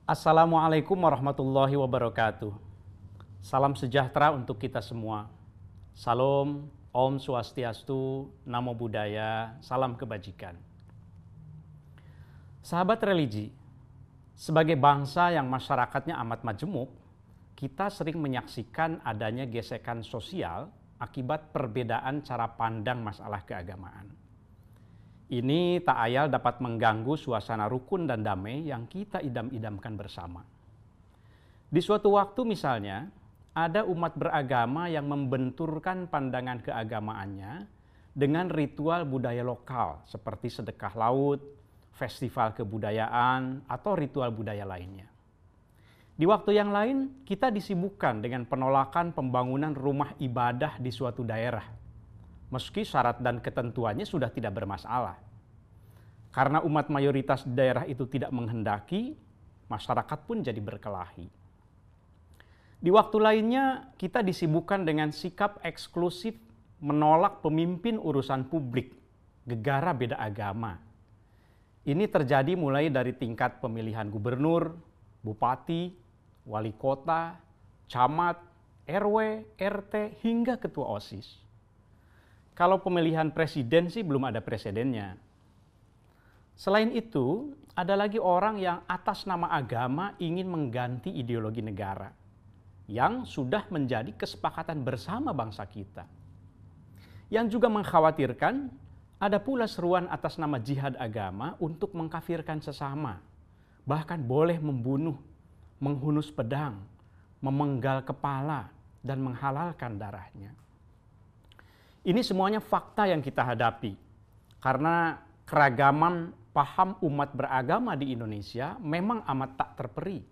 Assalamualaikum warahmatullahi wabarakatuh. Salam sejahtera untuk kita semua. Salam, Om Swastiastu, Namo Buddhaya, salam kebajikan. Sahabat religi, sebagai bangsa yang masyarakatnya amat majemuk, kita sering menyaksikan adanya gesekan sosial akibat perbedaan cara pandang masalah keagamaan. Ini tak ayal dapat mengganggu suasana rukun dan damai yang kita idam-idamkan bersama. Di suatu waktu misalnya, ada umat beragama yang membenturkan pandangan keagamaannya dengan ritual budaya lokal seperti sedekah laut, festival kebudayaan, atau ritual budaya lainnya. Di waktu yang lain, kita disibukkan dengan penolakan pembangunan rumah ibadah di suatu daerah, meski syarat dan ketentuannya sudah tidak bermasalah. Karena umat mayoritas di daerah itu tidak menghendaki, masyarakat pun jadi berkelahi. Di waktu lainnya, kita disibukkan dengan sikap eksklusif menolak pemimpin urusan publik, gegara beda agama. Ini terjadi mulai dari tingkat pemilihan gubernur, bupati, wali kota, camat, RW, RT, hingga ketua OSIS. Kalau pemilihan presiden sih belum ada presidennya. Selain itu, ada lagi orang yang atas nama agama ingin mengganti ideologi negara, yang sudah menjadi kesepakatan bersama bangsa kita. Yang juga mengkhawatirkan, ada pula seruan atas nama jihad agama untuk mengkafirkan sesama, bahkan boleh membunuh, menghunus pedang, memenggal kepala, dan menghalalkan darahnya. Ini semuanya fakta yang kita hadapi, karena keragaman paham umat beragama di Indonesia memang amat tak terperi.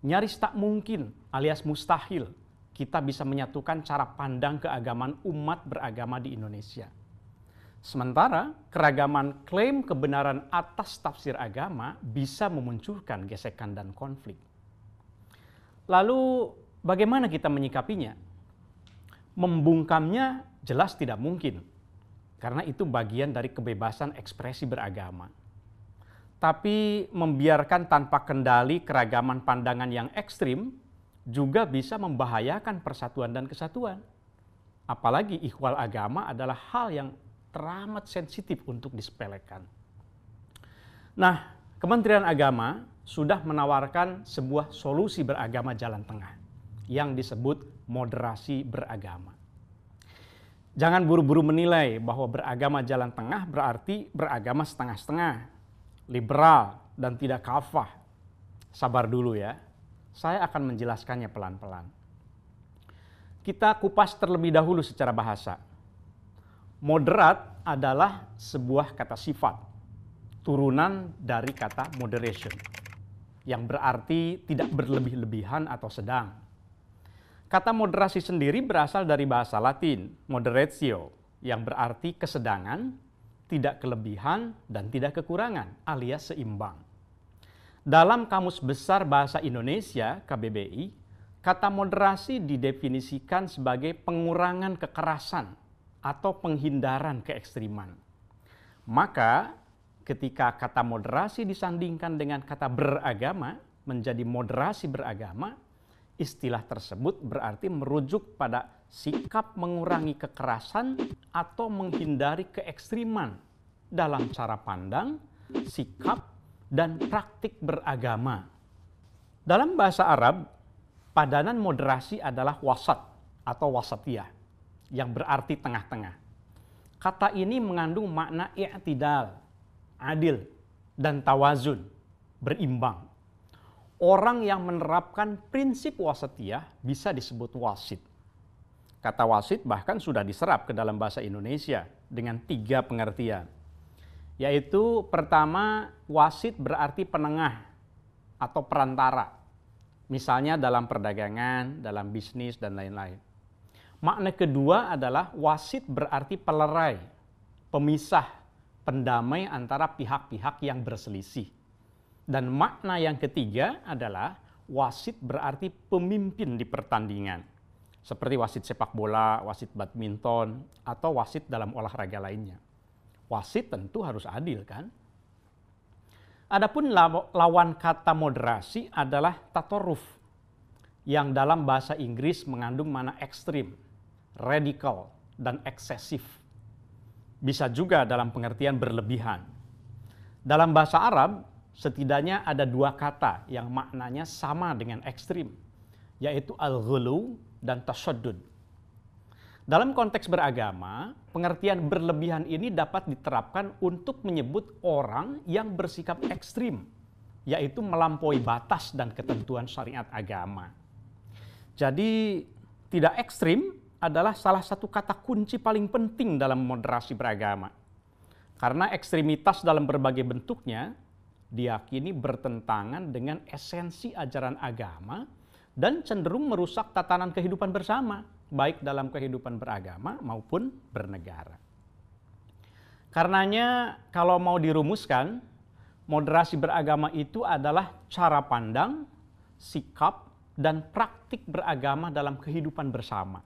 Nyaris tak mungkin alias mustahil kita bisa menyatukan cara pandang keagamaan umat beragama di Indonesia. Sementara keragaman klaim kebenaran atas tafsir agama bisa memunculkan gesekan dan konflik. Lalu bagaimana kita menyikapinya? Membungkamnya jelas tidak mungkin, karena itu bagian dari kebebasan ekspresi beragama. Tapi membiarkan tanpa kendali keragaman pandangan yang ekstrim juga bisa membahayakan persatuan dan kesatuan. Apalagi ikhwal agama adalah hal yang teramat sensitif untuk disepelekan. Nah, Kementerian Agama sudah menawarkan sebuah solusi beragama jalan tengah yang disebut moderasi beragama. Jangan buru-buru menilai bahwa beragama jalan tengah berarti beragama setengah-setengah, liberal, dan tidak kafah. Sabar dulu ya, saya akan menjelaskannya pelan-pelan. Kita kupas terlebih dahulu secara bahasa. Moderat adalah sebuah kata sifat, turunan dari kata moderation, yang berarti tidak berlebih-lebihan atau sedang. Kata moderasi sendiri berasal dari bahasa Latin, moderatio, yang berarti kesedangan, tidak kelebihan, dan tidak kekurangan, alias seimbang. Dalam Kamus Besar Bahasa Indonesia, KBBI, kata moderasi didefinisikan sebagai pengurangan kekerasan atau penghindaran keekstriman. Maka, ketika kata moderasi disandingkan dengan kata beragama, menjadi moderasi beragama, istilah tersebut berarti merujuk pada sikap mengurangi kekerasan atau menghindari keekstriman dalam cara pandang, sikap, dan praktik beragama. Dalam bahasa Arab, padanan moderasi adalah wasat atau wasatiyah, yang berarti tengah-tengah. Kata ini mengandung makna i'tidal, adil, dan tawazun, berimbang. Orang yang menerapkan prinsip wasatiyah bisa disebut wasit. Kata wasit bahkan sudah diserap ke dalam bahasa Indonesia dengan 3 pengertian. Yaitu pertama, wasit berarti penengah atau perantara. Misalnya dalam perdagangan, dalam bisnis, dan lain-lain. Makna kedua adalah wasit berarti pelerai, pemisah, pendamai antara pihak-pihak yang berselisih. Dan makna yang ketiga adalah wasit berarti pemimpin di pertandingan. Seperti wasit sepak bola, wasit badminton, atau wasit dalam olahraga lainnya. Wasit tentu harus adil kan? Adapun lawan kata moderasi adalah tatoruf, yang dalam bahasa Inggris mengandung makna ekstrim, radikal, dan eksesif. Bisa juga dalam pengertian berlebihan. Dalam bahasa Arab, setidaknya ada dua kata yang maknanya sama dengan ekstrim, yaitu al-ghulu dan tashaddud. Dalam konteks beragama, pengertian berlebihan ini dapat diterapkan untuk menyebut orang yang bersikap ekstrim, yaitu melampaui batas dan ketentuan syariat agama. Jadi, tidak ekstrim adalah salah satu kata kunci paling penting dalam moderasi beragama. Karena ekstremitas dalam berbagai bentuknya diyakini bertentangan dengan esensi ajaran agama dan cenderung merusak tatanan kehidupan bersama, baik dalam kehidupan beragama maupun bernegara. Karenanya, kalau mau dirumuskan, moderasi beragama itu adalah cara pandang, sikap, dan praktik beragama dalam kehidupan bersama,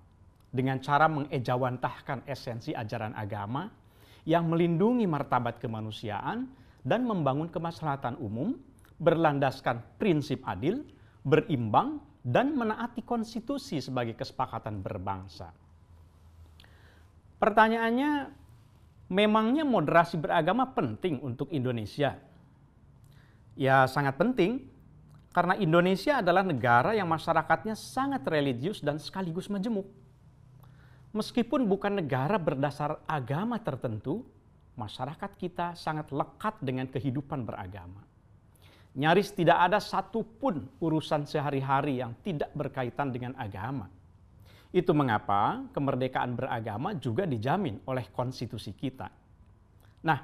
dengan cara mengejawantahkan esensi ajaran agama yang melindungi martabat kemanusiaan dan membangun kemaslahatan umum, berlandaskan prinsip adil, berimbang, dan menaati konstitusi sebagai kesepakatan berbangsa. Pertanyaannya, memangnya moderasi beragama penting untuk Indonesia? Ya, sangat penting, karena Indonesia adalah negara yang masyarakatnya sangat religius dan sekaligus majemuk. Meskipun bukan negara berdasar agama tertentu, masyarakat kita sangat lekat dengan kehidupan beragama. Nyaris tidak ada satupun urusan sehari-hari yang tidak berkaitan dengan agama. Itu mengapa kemerdekaan beragama juga dijamin oleh konstitusi kita. Nah,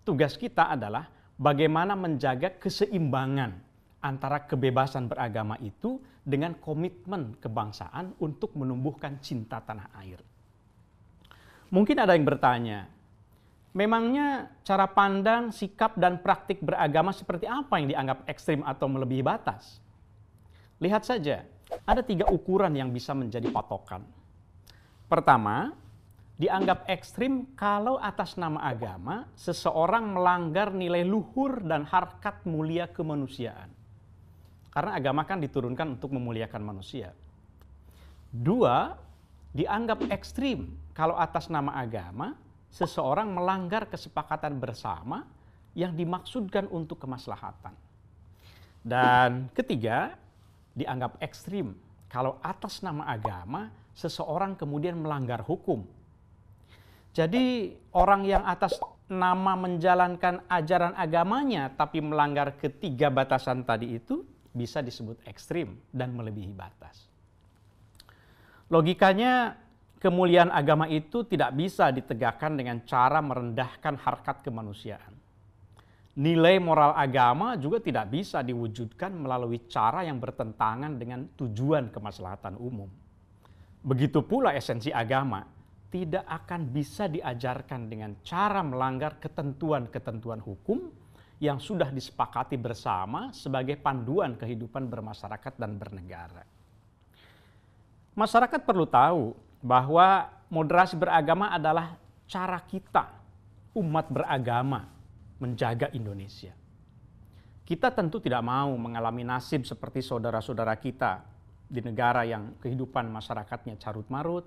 tugas kita adalah bagaimana menjaga keseimbangan antara kebebasan beragama itu dengan komitmen kebangsaan untuk menumbuhkan cinta tanah air. Mungkin ada yang bertanya, memangnya cara pandang, sikap, dan praktik beragama seperti apa yang dianggap ekstrim atau melebihi batas? Lihat saja, ada 3 ukuran yang bisa menjadi patokan. Pertama, dianggap ekstrim kalau atas nama agama seseorang melanggar nilai luhur dan harkat mulia kemanusiaan. Karena agama kan diturunkan untuk memuliakan manusia. 2, dianggap ekstrim kalau atas nama agama seseorang melanggar kesepakatan bersama yang dimaksudkan untuk kemaslahatan. Dan ketiga, dianggap ekstrim kalau atas nama agama seseorang kemudian melanggar hukum. Jadi orang yang atas nama menjalankan ajaran agamanya tapi melanggar ketiga batasan tadi itu bisa disebut ekstrim dan melebihi batas. Logikanya, kemuliaan agama itu tidak bisa ditegakkan dengan cara merendahkan harkat kemanusiaan. Nilai moral agama juga tidak bisa diwujudkan melalui cara yang bertentangan dengan tujuan kemaslahatan umum. Begitu pula esensi agama tidak akan bisa diajarkan dengan cara melanggar ketentuan-ketentuan hukum yang sudah disepakati bersama sebagai panduan kehidupan bermasyarakat dan bernegara. Masyarakat perlu tahu bahwa moderasi beragama adalah cara kita, umat beragama, menjaga Indonesia. Kita tentu tidak mau mengalami nasib seperti saudara-saudara kita di negara yang kehidupan masyarakatnya carut-marut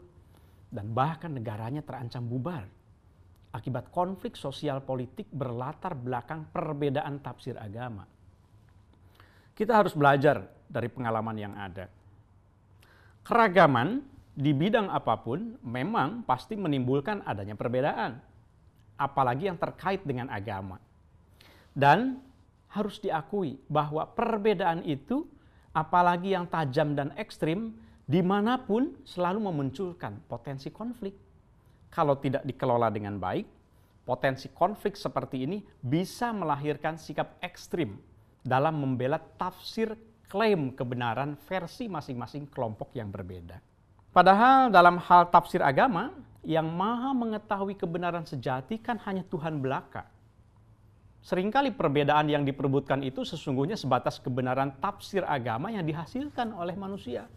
dan bahkan negaranya terancam bubar akibat konflik sosial politik berlatar belakang perbedaan tafsir agama. Kita harus belajar dari pengalaman yang ada. Keragaman di bidang apapun memang pasti menimbulkan adanya perbedaan, apalagi yang terkait dengan agama. Dan harus diakui bahwa perbedaan itu, apalagi yang tajam dan ekstrim, dimanapun selalu memunculkan potensi konflik. Kalau tidak dikelola dengan baik, potensi konflik seperti ini bisa melahirkan sikap ekstrim dalam membela tafsir klaim kebenaran versi masing-masing kelompok yang berbeda. Padahal dalam hal tafsir agama, yang maha mengetahui kebenaran sejati kan hanya Tuhan belaka. Seringkali perbedaan yang diperebutkan itu sesungguhnya sebatas kebenaran tafsir agama yang dihasilkan oleh manusia.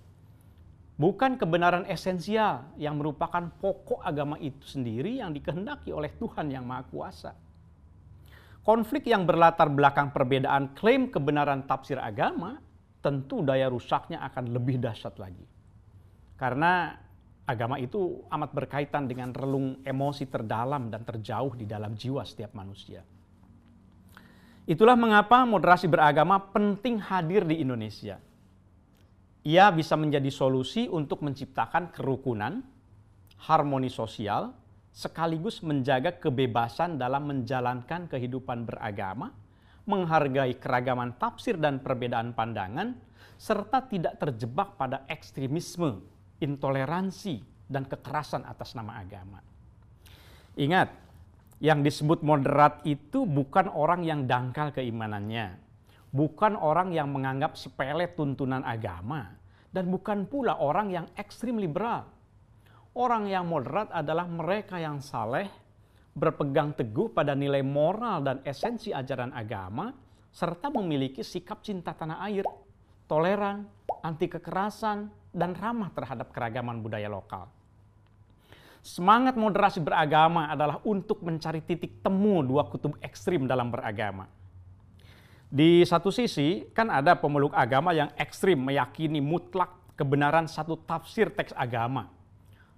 Bukan kebenaran esensial yang merupakan pokok agama itu sendiri yang dikehendaki oleh Tuhan yang Maha Kuasa. konflik yang berlatar belakang perbedaan klaim kebenaran tafsir agama, tentu daya rusaknya akan lebih dahsyat lagi. Karena agama itu amat berkaitan dengan relung emosi terdalam dan terjauh di dalam jiwa setiap manusia. Itulah mengapa moderasi beragama penting hadir di Indonesia. Ia bisa menjadi solusi untuk menciptakan kerukunan, harmoni sosial, sekaligus menjaga kebebasan dalam menjalankan kehidupan beragama, menghargai keragaman tafsir dan perbedaan pandangan, serta tidak terjebak pada ekstremisme, intoleransi, dan kekerasan atas nama agama. Ingat, yang disebut moderat itu bukan orang yang dangkal keimanannya, bukan orang yang menganggap sepele tuntunan agama, dan bukan pula orang yang ekstrim liberal. Orang yang moderat adalah mereka yang saleh, berpegang teguh pada nilai moral dan esensi ajaran agama, serta memiliki sikap cinta tanah air, toleran, anti kekerasan, dan ramah terhadap keragaman budaya lokal. Semangat moderasi beragama adalah untuk mencari titik temu dua kutub ekstrim dalam beragama. Di satu sisi, kan ada pemeluk agama yang ekstrim meyakini mutlak kebenaran satu tafsir teks agama,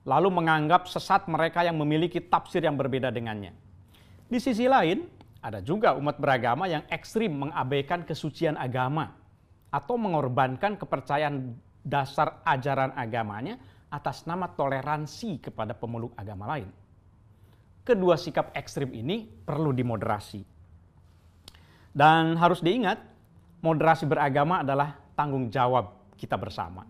lalu menganggap sesat mereka yang memiliki tafsir yang berbeda dengannya. Di sisi lain, ada juga umat beragama yang ekstrim mengabaikan kesucian agama atau mengorbankan kepercayaan dasar ajaran agamanya atas nama toleransi kepada pemeluk agama lain. Kedua sikap ekstrim ini perlu dimoderasi. Dan harus diingat, moderasi beragama adalah tanggung jawab kita bersama.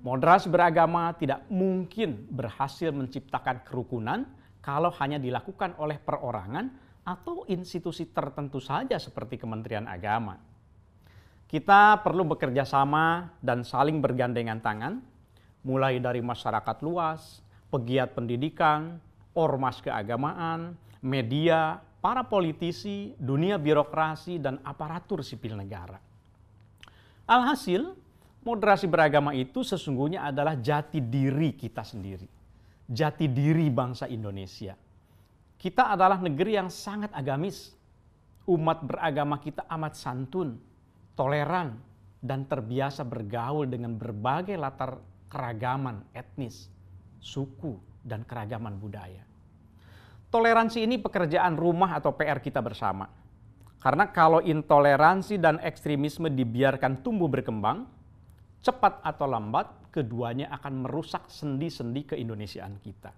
Moderasi beragama tidak mungkin berhasil menciptakan kerukunan kalau hanya dilakukan oleh perorangan atau institusi tertentu saja seperti Kementerian Agama. Kita perlu bekerja sama dan saling bergandengan tangan, mulai dari masyarakat luas, pegiat pendidikan, ormas keagamaan, media, para politisi, dunia birokrasi, dan aparatur sipil negara. Alhasil, moderasi beragama itu sesungguhnya adalah jati diri kita sendiri, jati diri bangsa Indonesia. Kita adalah negeri yang sangat agamis, umat beragama kita amat santun, toleran, dan terbiasa bergaul dengan berbagai latar keragaman etnis, suku, dan keragaman budaya. Toleransi ini pekerjaan rumah atau PR kita bersama. Karena kalau intoleransi dan ekstremisme dibiarkan tumbuh berkembang, cepat atau lambat keduanya akan merusak sendi-sendi keindonesiaan kita.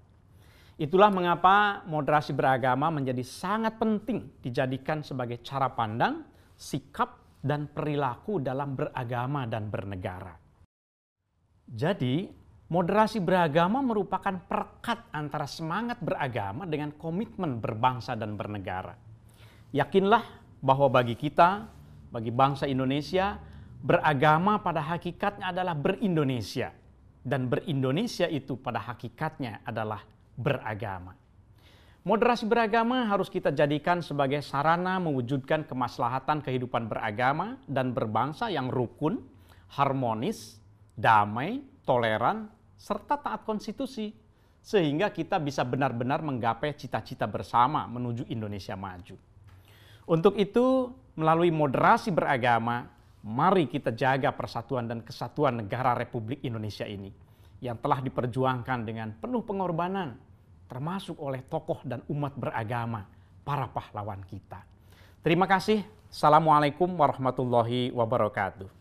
Itulah mengapa moderasi beragama menjadi sangat penting dijadikan sebagai cara pandang, sikap, dan perilaku dalam beragama dan bernegara. Jadi, moderasi beragama merupakan perekat antara semangat beragama dengan komitmen berbangsa dan bernegara. Yakinlah bahwa bagi kita, bagi bangsa Indonesia, beragama pada hakikatnya adalah berindonesia. Dan berindonesia itu pada hakikatnya adalah beragama. Moderasi beragama harus kita jadikan sebagai sarana mewujudkan kemaslahatan kehidupan beragama dan berbangsa yang rukun, harmonis, damai, toleran, serta taat konstitusi, sehingga kita bisa benar-benar menggapai cita-cita bersama menuju Indonesia maju. Untuk itu, melalui moderasi beragama, mari kita jaga persatuan dan kesatuan negara Republik Indonesia ini, yang telah diperjuangkan dengan penuh pengorbanan, termasuk oleh tokoh dan umat beragama, para pahlawan kita. Terima kasih. Assalamualaikum warahmatullahi wabarakatuh.